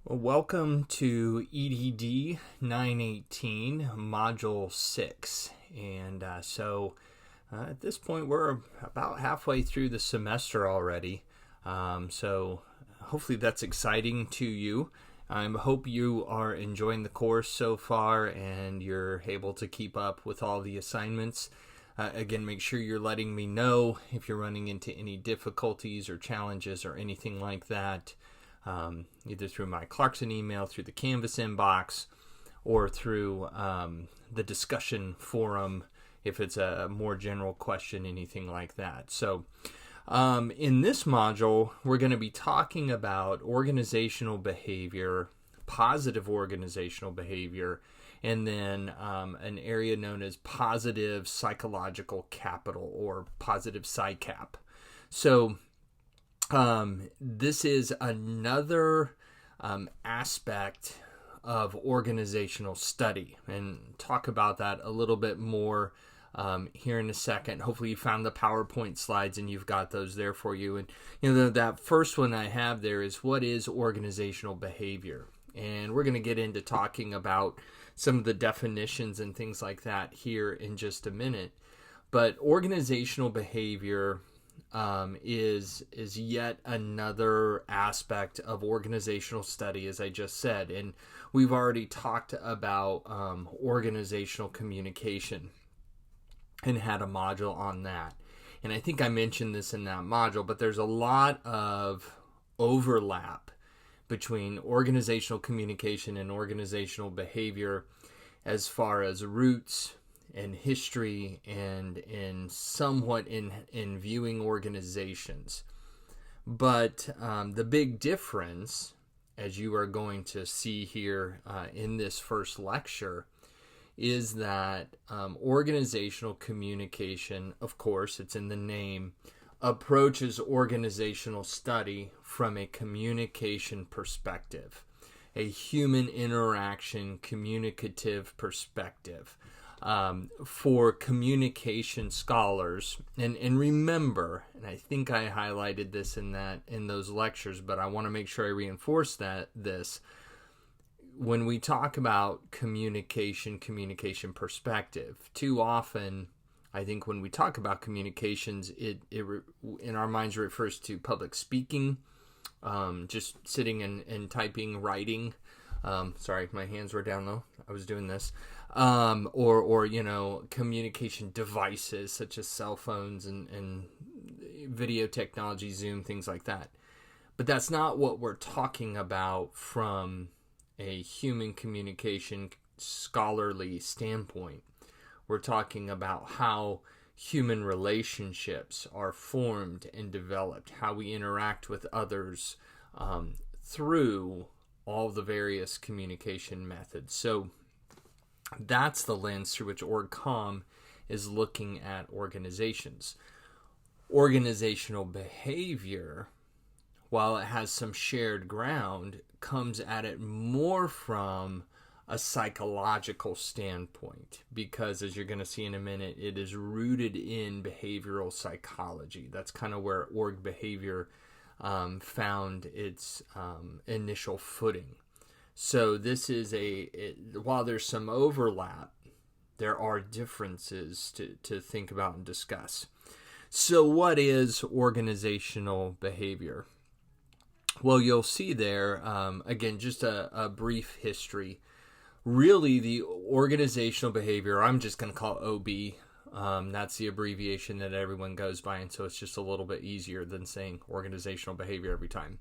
Well, welcome to EDD 918, Module 6. At this point, we're about halfway through the semester already. So hopefully that's exciting to you. I hope you are enjoying the course so far and you're able to keep up with all the assignments. Again, make sure you're letting me know if you're running into any difficulties or challenges or anything like that. Either through my Clarkson email, through the Canvas inbox, or through the discussion forum if it's a more general question, anything like that. So in this module, we're going to be talking about organizational behavior, positive organizational behavior, and then an area known as positive psychological capital, or positive PsyCap. So this is another aspect of organizational study, and talk about that a little bit more here in a second. Hopefully you found the PowerPoint slides and you've got those there for you. And that first one I have there is, what is organizational behavior? And we're going to get into talking about some of the definitions and things like that here in just a minute. But organizational behavior is yet another aspect of organizational study, as I just said. And we've already talked about organizational communication and had a module on that. And I think I mentioned this in that module, but there's a lot of overlap between organizational communication and organizational behavior as far as roots and history and somewhat in viewing organizations. But the big difference, as you are going to see here in this first lecture, is that organizational communication, of course, it's in the name, approaches organizational study from a communication perspective, a human interaction, communicative perspective. For communication scholars, and remember, and I think I highlighted this in those lectures, but I want to make sure I reinforce this. When we talk about communication perspective, too often, I think when we talk about communications, it in our minds refers to public speaking, just sitting and typing, writing. Sorry, my hands were down though. I was doing this. Or communication devices such as cell phones and video technology, Zoom, things like that. But that's not what we're talking about from a human communication scholarly standpoint. We're talking about how human relationships are formed and developed, how we interact with others through all the various communication methods. So that's the lens through which OrgComm is looking at organizations. Organizational behavior, while it has some shared ground, comes at it more from a psychological standpoint, because as you're going to see in a minute, it is rooted in behavioral psychology. That's kind of where org behavior found its initial footing. So this is while there's some overlap, there are differences to think about and discuss. So what is organizational behavior? Well, you'll see there, again, just a brief history. Really, the organizational behavior, I'm just going to call it OB. That's the abbreviation that everyone goes by, and so it's just a little bit easier than saying organizational behavior every time.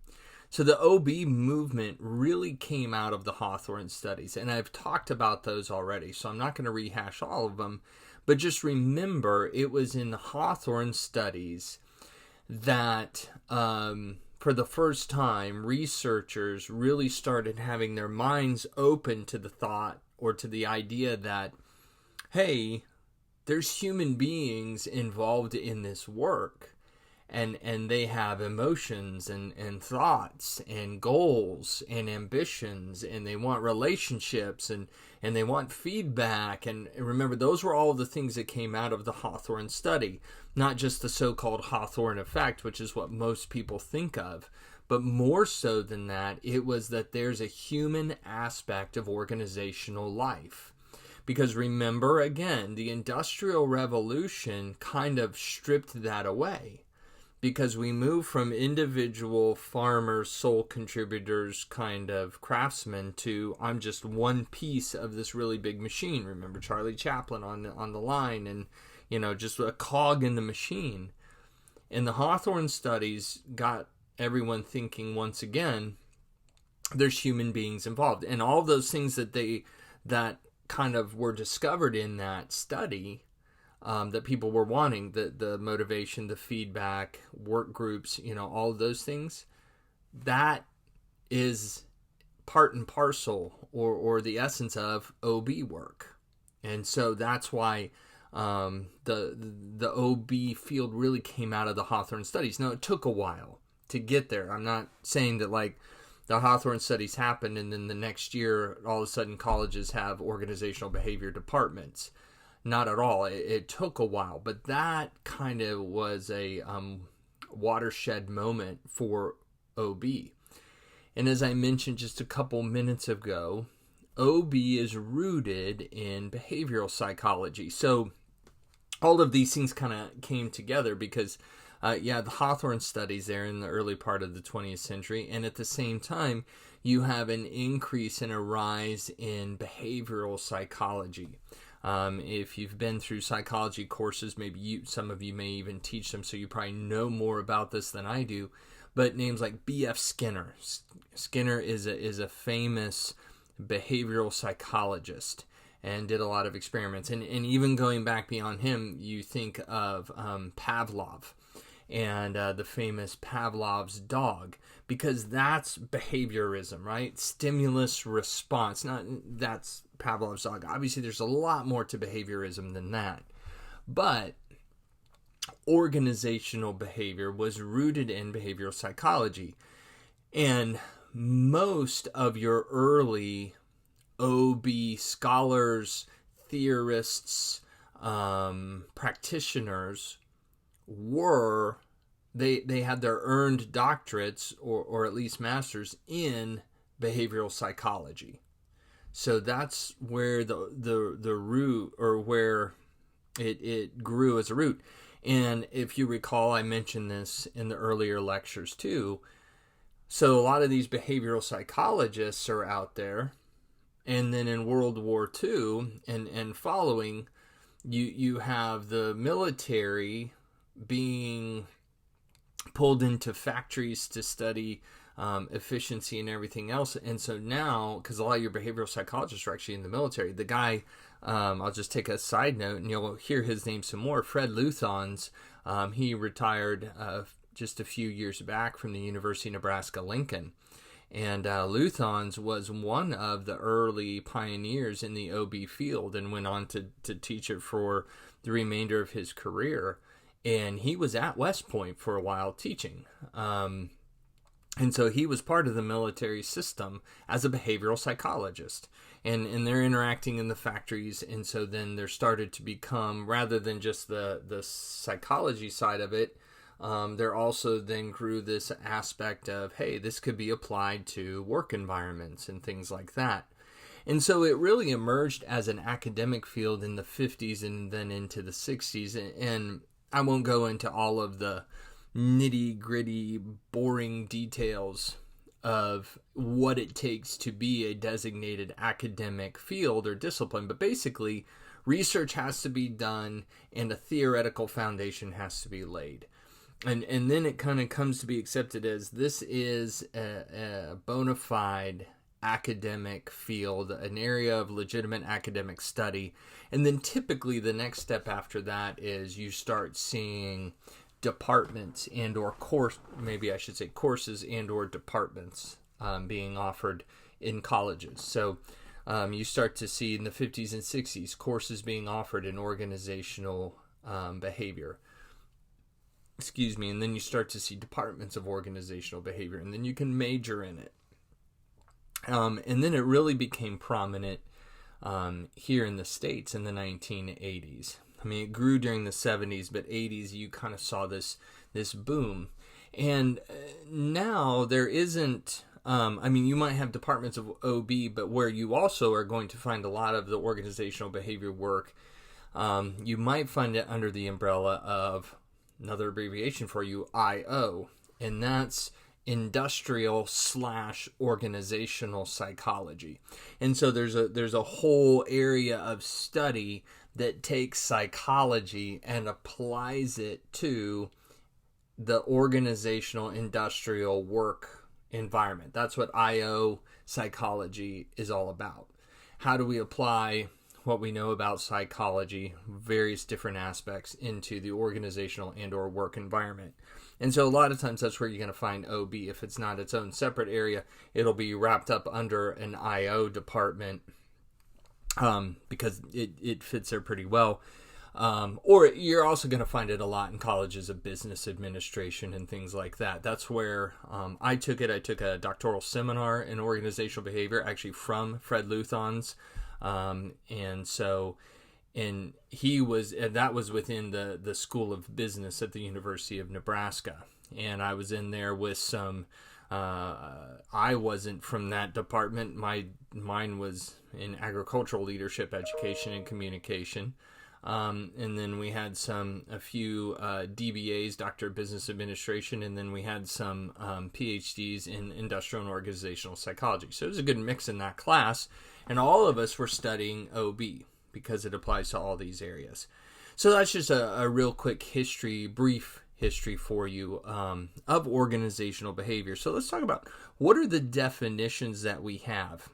So the OB movement really came out of the Hawthorne studies, and I've talked about those already, so I'm not going to rehash all of them, but just remember it was in the Hawthorne studies that for the first time, researchers really started having their minds open to the thought or to the idea that, hey, there's human beings involved in this work. And they have emotions and thoughts and goals and ambitions, and they want relationships and they want feedback. And remember, those were all the things that came out of the Hawthorne study, not just the so-called Hawthorne effect, which is what most people think of, But more so than that, it was that there's a human aspect of organizational life. Because remember, again, the Industrial Revolution kind of stripped that away. Because we move from individual farmers, sole contributors, kind of craftsmen to I'm just one piece of this really big machine. Remember Charlie Chaplin on the line, and just a cog in the machine. And the Hawthorne studies got everyone thinking once again, there's human beings involved, and all those things that kind of were discovered in that study. That people were wanting, the motivation, the feedback, work groups, all of those things, that is part and parcel or the essence of OB work. And so that's why the OB field really came out of the Hawthorne studies. Now, it took a while to get there. I'm not saying that like the Hawthorne studies happened and then the next year all of a sudden colleges have organizational behavior departments. Not at all. It took a while, but that kind of was a watershed moment for OB. And as I mentioned just a couple minutes ago, OB is rooted in behavioral psychology. So all of these things kind of came together because, the Hawthorne studies there in the early part of the 20th century, and at the same time, you have an increase and a rise in behavioral psychology. If you've been through psychology courses, maybe some of you may even teach them, so you probably know more about this than I do. But names like B.F. Skinner. Skinner is a famous behavioral psychologist and did a lot of experiments. And even going back beyond him, you think of Pavlov and the famous Pavlov's dog, because that's behaviorism, right? Stimulus response. That's Pavlov's dog. Obviously, there's a lot more to behaviorism than that. But organizational behavior was rooted in behavioral psychology. And most of your early OB scholars, theorists, practitioners they had their earned doctorates or at least masters in behavioral psychology. So that's where the root, or where it grew as a root. And if you recall, I mentioned this in the earlier lectures too. So a lot of these behavioral psychologists are out there. And then in World War II and following, you have the military being pulled into factories to study efficiency and everything else. And so now, because a lot of your behavioral psychologists are actually in the military, the guy, I'll just take a side note and you'll hear his name some more, Fred Luthans, he retired just a few years back from the University of Nebraska-Lincoln. And Luthans was one of the early pioneers in the OB field and went on to teach it for the remainder of his career. And he was at West Point for a while teaching. And so he was part of the military system as a behavioral psychologist. And they're interacting in the factories. And so then there started to become, rather than just the psychology side of it, there also then grew this aspect of, hey, this could be applied to work environments and things like that. And so it really emerged as an academic field in the 50s and then into the 60s. And I won't go into all of the nitty-gritty, boring details of what it takes to be a designated academic field or discipline, but basically, research has to be done and a theoretical foundation has to be laid. And then it kind of comes to be accepted as this is a bona fide academic field, an area of legitimate academic study. And then typically the next step after that is you start seeing departments and or courses and or departments being offered in colleges. So you start to see in the 50s and 60s courses being offered in organizational behavior. And then you start to see departments of organizational behavior, and then you can major in it. And then it really became prominent here in the States in the 1980s. I mean, it grew during the 70s, but 80s you kind of saw this boom. And now there isn't, you might have departments of OB, but where you also are going to find a lot of the organizational behavior work, you might find it under the umbrella of another abbreviation for you, IO, and that's industrial / organizational psychology. And so there's a whole area of study that takes psychology and applies it to the organizational industrial work environment. That's what IO psychology is all about. How do we apply what we know about psychology, various different aspects, into the organizational and or work environment? And so a lot of times that's where you're going to find OB. If it's not its own separate area, it'll be wrapped up under an IO department, because it fits there pretty well. Or you're also going to find it a lot in colleges of business administration and things like that. That's where I took it. I took a doctoral seminar in organizational behavior, actually from Fred Luthon's. That was within the School of Business at the University of Nebraska. And I was in there with some, I wasn't from that department. Mine was in agricultural leadership, education, and communication. And then we had a few DBAs, Doctor of Business Administration, and then we had some PhDs in industrial and organizational psychology. So it was a good mix in that class, and all of us were studying OB because it applies to all these areas. So that's just a real quick brief history for you of organizational behavior. So let's talk about what are the definitions that we have.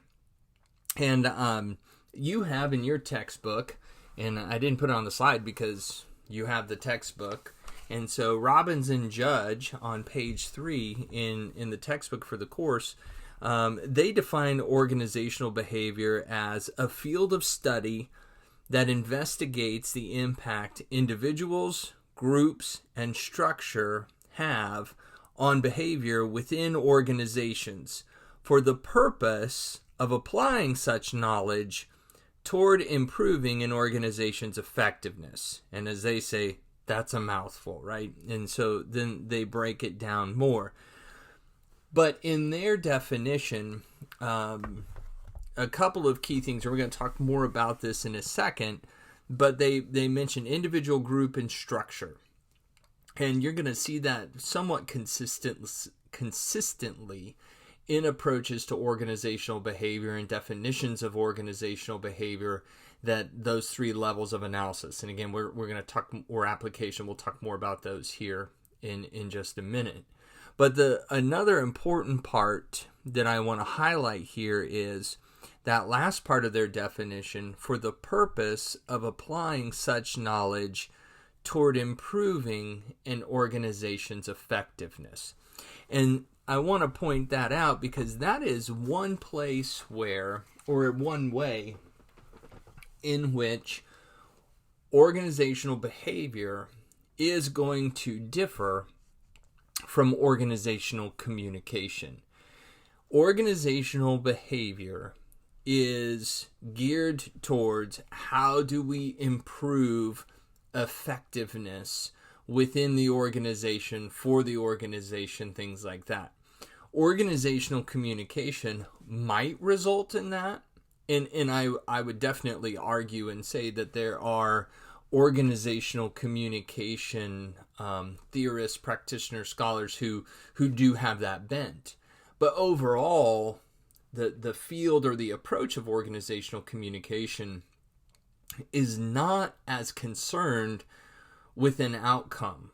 And you have in your textbook, and I didn't put it on the slide because you have the textbook. And so Robbins and Judge on page 3 in the textbook for the course, they define organizational behavior as a field of study that investigates the impact individuals, groups, and structure have on behavior within organizations for the purpose of applying such knowledge toward improving an organization's effectiveness. And as they say, that's a mouthful, right? And so then they break it down more. But in their definition, a couple of key things, and we're going to talk more about this in a second, but they mention individual, group, and structure. And you're going to see that somewhat consistently in approaches to organizational behavior and definitions of organizational behavior, that those 3 levels of analysis. And again, we're going to talk more application. We'll talk more about those here in just a minute. But another important part that I want to highlight here is that last part of their definition, for the purpose of applying such knowledge toward improving an organization's effectiveness. And I want to point that out because that is one place where, or one way in which organizational behavior is going to differ from organizational communication. Organizational behavior is geared towards how do we improve effectiveness within the organization, for the organization, things like that. Organizational communication might result in that, and I would definitely argue and say that there are organizational communication theorists, practitioners, scholars who do have that bent. But overall, the field or the approach of organizational communication is not as concerned with an outcome.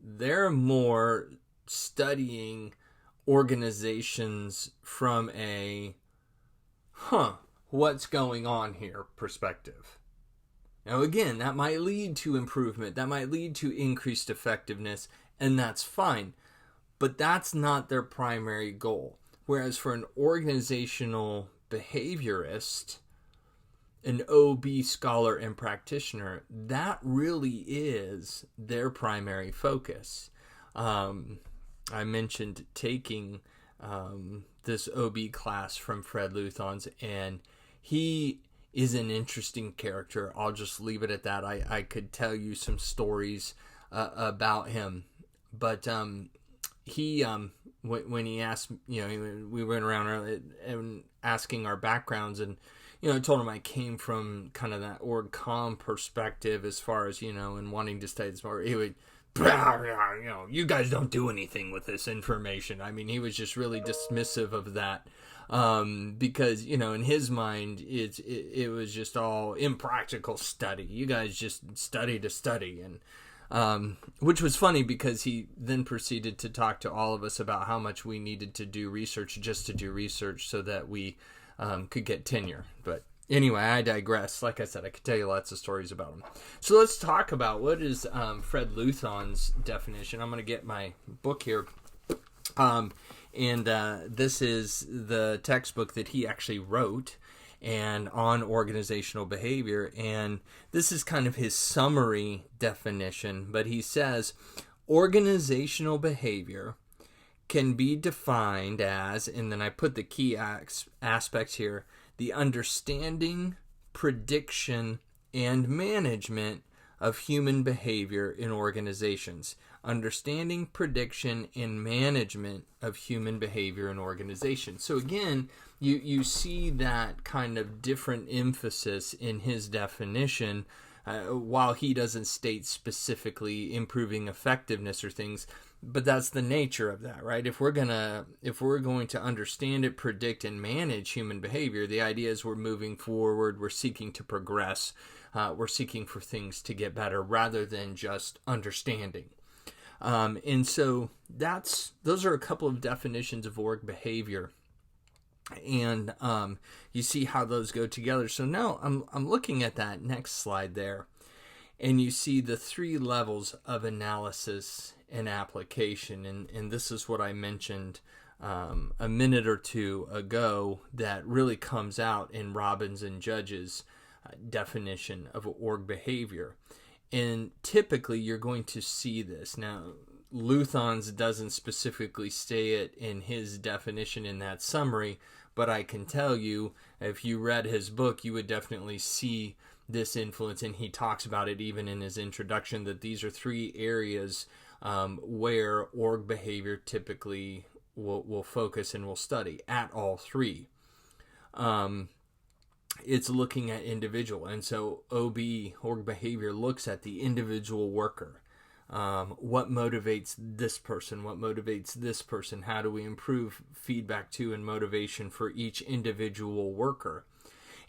They're more studying organizations from a what's going on here perspective. Now again, that might lead to improvement, that might lead to increased effectiveness, and that's fine. But that's not their primary goal. Whereas for an organizational behaviorist, an OB scholar and practitioner, that really is their primary focus. I mentioned taking this OB class from Fred Luthon's, and he is an interesting character. I'll just leave it at that. I could tell you some stories about him, but he when he asked, we went around and asking our backgrounds, and I told him I came from kind of that org com perspective as far as and wanting to study this more. He would, you guys don't do anything with this information. I mean, he was just really dismissive of that. Because in his mind it was just all impractical study. You guys just study to study, and which was funny because he then proceeded to talk to all of us about how much we needed to do research just to do research so that we could get tenure. But anyway, I digress. Like I said, I could tell you lots of stories about him. So let's talk about what is Fred Luthon's definition. I'm going to get my book here. And this is the textbook that he actually wrote and on organizational behavior. And this is kind of his summary definition. But he says, organizational behavior can be defined as, and then I put the key aspects here, the understanding, prediction, and management of human behavior in organizations. Understanding, prediction, and management of human behavior in organizations. So again, you see that kind of different emphasis in his definition. While he doesn't state specifically improving effectiveness or things, but that's the nature of that, right? If we're going to understand it, predict, and manage human behavior, the idea is we're moving forward, we're seeking to progress, we're seeking for things to get better rather than just understanding. And so those are a couple of definitions of org behavior. And you see how those go together. So now I'm looking at that next slide there, and you see the 3 levels of analysis and application. And this is what I mentioned a minute or two ago that really comes out in Robbins and Judge's definition of org behavior. And typically you're going to see this. Now, Luthon's doesn't specifically say it in his definition in that summary, but I can tell you, if you read his book, you would definitely see this influence, and he talks about it even in his introduction, that these are 3 areas where org behavior typically will focus and will study at all 3. It's looking at individual, and so OB, org behavior, looks at the individual worker. What motivates this person? What motivates this person? How do we improve feedback to and motivation for each individual worker?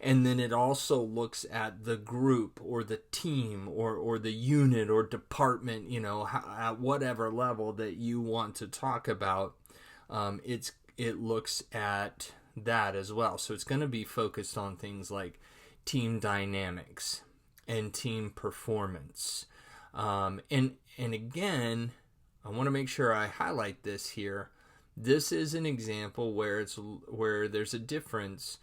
And then it also looks at the group or the team or the unit or department, at whatever level that you want to talk about. It looks at that as well. So it's going to be focused on things like team dynamics and team performance. And again, I want to make sure I highlight this here. This is an example where there's a difference.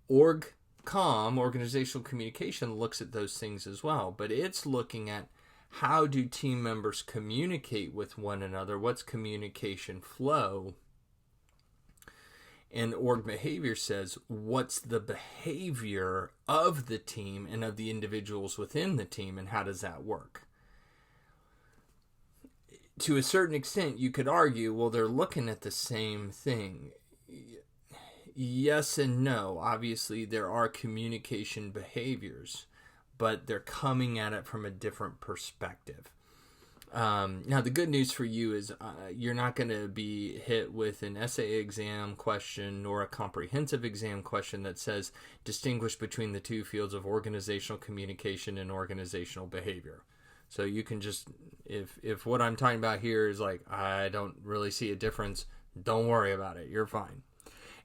Organizational communication, looks at those things as well, but it's looking at how do team members communicate with one another? What's communication flow? And org behavior says, what's the behavior of the team and of the individuals within the team, and how does that work? To a certain extent, you could argue, well, they're looking at the same thing. Yes and no. Obviously, there are communication behaviors, but they're coming at it from a different perspective. Now, the good news for you is you're not going to be hit with an essay exam question or a comprehensive exam question that says distinguish between the 2 fields of organizational communication and organizational behavior. So you can just, if what I'm talking about here is like, I don't really see a difference, don't worry about it. You're fine.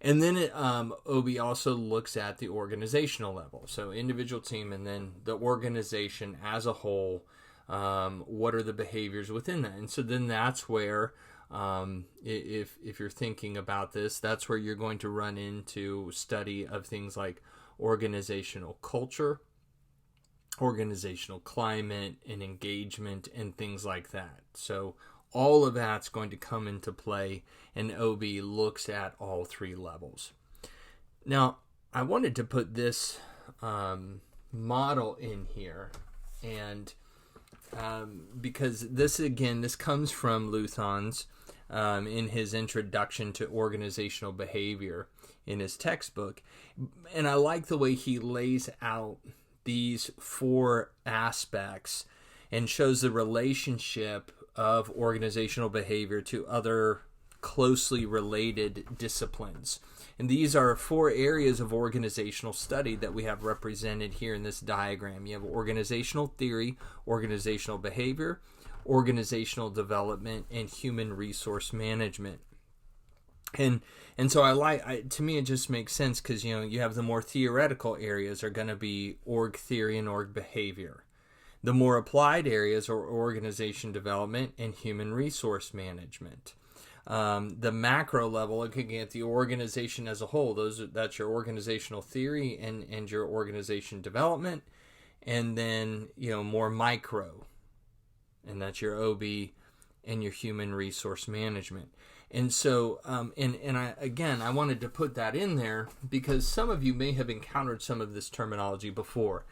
And then OB also looks at the organizational level. So individual, team, and then the organization as a whole. What are the behaviors within that? And so then that's where, if you're thinking about this, that's where you're going to run into study of things like organizational culture, organizational climate, and engagement, and things like that. So all of that's going to come into play, and OB looks at all 3 levels. Now, I wanted to put this model in here, and because this comes from Luthon's, in his introduction to organizational behavior in his textbook. And I like the way he lays out these 4 aspects and shows the relationship of organizational behavior to other closely related disciplines. And these are 4 areas of organizational study that we have represented here in this diagram. You have organizational theory, organizational behavior, organizational development, and human resource management. And so to me it just makes sense, because you have the more theoretical areas are going to be org theory and org behavior. The more applied areas are organization development and human resource management. The macro level, looking at the organization as a whole, that's your organizational theory and your organization development. And then more micro, and that's your OB and your human resource management. And so, I wanted to put that in there because some of you may have encountered some of this terminology before.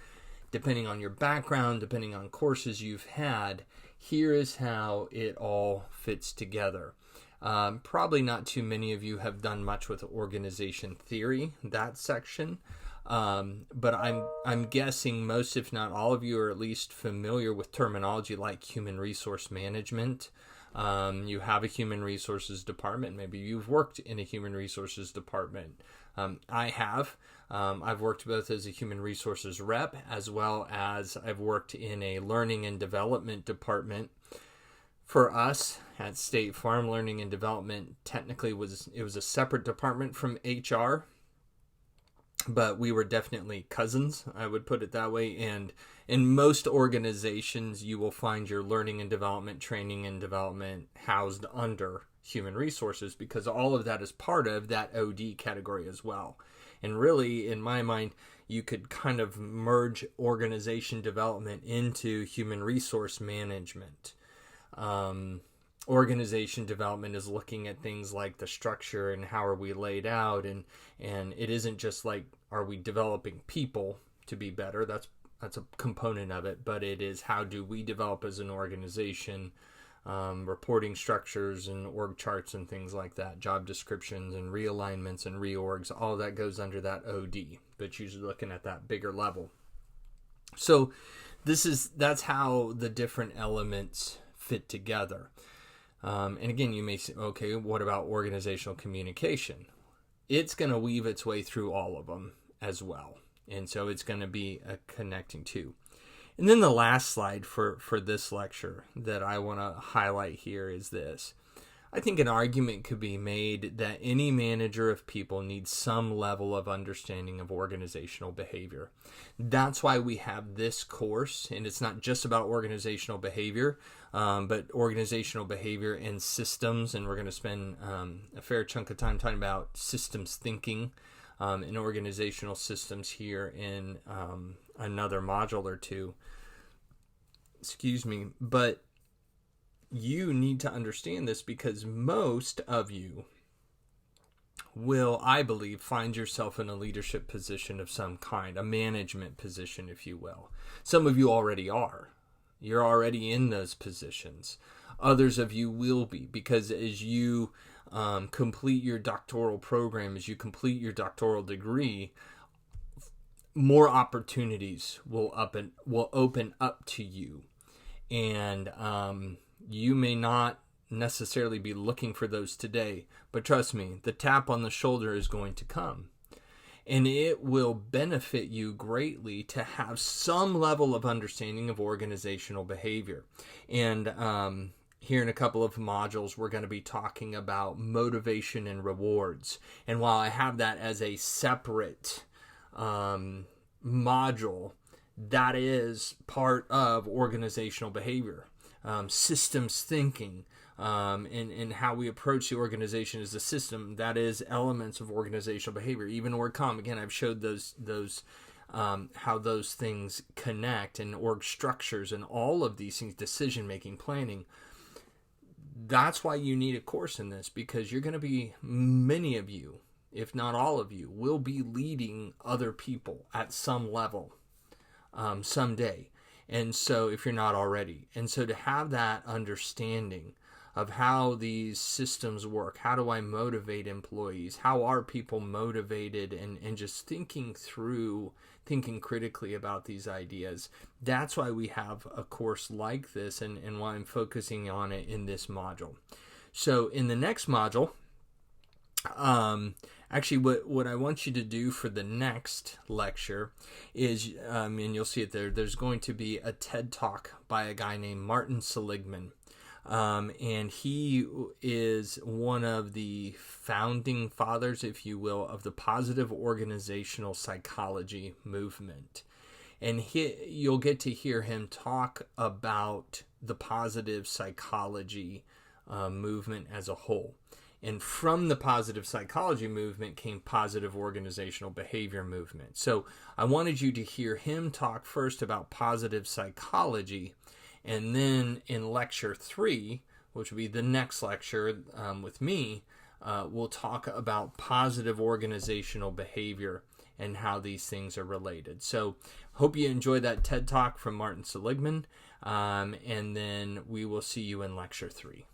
Depending on your background, depending on courses you've had, here is how it all fits together. Probably not too many of you have done much with organization theory, that section. But I'm guessing most, if not all of you, are at least familiar with terminology like human resource management. You have a human resources department. Maybe you've worked in a human resources department. I have. I've worked both as a human resources rep as well as I've worked in a learning and development department. For us at State Farm, learning and development technically was a separate department from HR. But we were definitely cousins, I would put it that way. And in most organizations, you will find your learning and development, training and development housed under human resources, because all of that is part of that OD category as well. And really, in my mind, you could kind of merge organization development into human resource management. Organization development is looking at things like the structure and how are we laid out, and it isn't just like, are we developing people to be better? That's a component of it, but it is, how do we develop as an organization, reporting structures and org charts and things like that, job descriptions and realignments and reorgs, all that goes under that OD, but usually looking at that bigger level. So that's how the different elements fit together. And again, you may say, okay, what about organizational communication? It's going to weave its way through all of them as well. And so it's going to be a connecting too. And then the last slide for this lecture that I want to highlight here is this. I think an argument could be made that any manager of people needs some level of understanding of organizational behavior. That's why we have this course, and it's not just about organizational behavior, but organizational behavior and systems, and we're going to spend a fair chunk of time talking about systems thinking and organizational systems here in another module or two. But you need to understand this, because most of you will, I believe, find yourself in a leadership position of some kind, a management position, if you will. Some of you already are. You're already in those positions. Others of you will be, because as you complete your doctoral program, as you complete your doctoral degree, more opportunities will open up to you. And you may not necessarily be looking for those today, but trust me, the tap on the shoulder is going to come. And it will benefit you greatly to have some level of understanding of organizational behavior. And here in a couple of modules, we're going to be talking about motivation and rewards. And while I have that as a separate module, that is part of organizational behavior. Systems thinking, and how we approach the organization as a system, that is elements of organizational behavior. Even OrgComm, again, I've showed those how those things connect, and org structures and all of these things, decision making, planning. That's why you need a course in this, because you're going to be, many of you, if not all of you, will be leading other people at some level someday. And so, if you're not already, and so to have that understanding of how these systems work. How do I motivate employees? How are people motivated? And just thinking critically about these ideas. That's why we have a course like this, and why I'm focusing on it in this module. So in the next module, actually what I want you to do for the next lecture is, and you'll see it there's going to be a TED Talk by a guy named Martin Seligman. And he is one of the founding fathers, if you will, of the positive organizational psychology movement. And you'll get to hear him talk about the positive psychology movement as a whole. And from the positive psychology movement came positive organizational behavior movement. So I wanted you to hear him talk first about positive psychology. And then in lecture 3, which will be the next lecture with me, we'll talk about positive organizational behavior and how these things are related. So hope you enjoy that TED Talk from Martin Seligman, and then we will see you in lecture 3.